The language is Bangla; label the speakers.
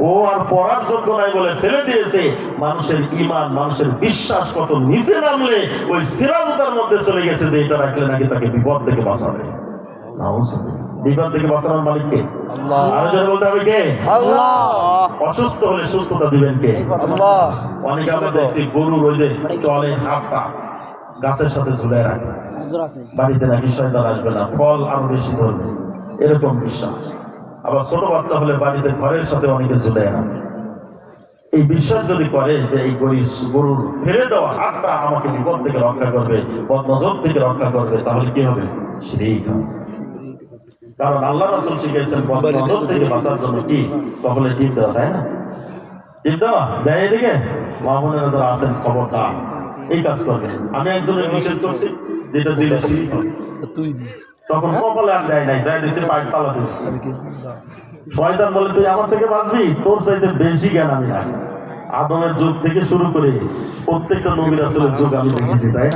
Speaker 1: ও আর পড়ার যোগ্য নাই বলে ফেলে দিয়েছে। মানুষের ঈমান, মানুষের বিশ্বাস কত নিচে নামলে ওই সিরাজতার মধ্যে চলে গেছে যে এটা রাখলে নাকি তাকে বিপদ থেকে বাঁচাবে। বিপদ থেকে বাঁচানোর মালিক কে? আল্লাহ। আরো জোরে বলতে হবে কে? আল্লাহ। অসুস্থ হলে সুস্থতা দিবেন কে? আল্লাহ। অনেকে আমরা দেখছি গরুর ওই যে চলে হাতটা গাছের সাথে ঝুলে রাখে, বাড়িতে নাকি শয়তান আসবে না, ফল আরো বেশি ধরবে, এরকম বিশ্বাস। আবার ছোট বাচ্চা হলে বাড়িতে ঘরের সাথে অনেকে ঝুলে রাখে। এই বিশ্বাস যদি করে যে এই গরুর ফেলে দেওয়া হাতটা আমাকে বিপদ থেকে রক্ষা করবে, বদনজর থেকে রক্ষা করবে, তাহলে কি হবে? শিরক হবে। কারণ আল্লাহ রাসূল শিখিয়েছেন বদনজর থেকে বাঁচার জন্য কি কপালে টিপ দেওয়া, তাই না? টিপ দেওয়া দেয় এদিকে মামুনেরা যারা আছেন খবরদার এই কাজ করবে। আমি একজনের নিষেধ করছি যেটা দিলে শিরক হবে, তখন কপালে আর দেয় নাই, যাই দিচ্ছে পাইপ পালা দিচ্ছে। শয়তান বলে তুই আমার থেকে বাঁচবি, তোর চাইতে বেশি জ্ঞান আমি রাখি। আদমের যুগ থেকে শুরু করে প্রত্যেকটা নবী রাসূলের যুগ আমি দেখেছি, তাই না?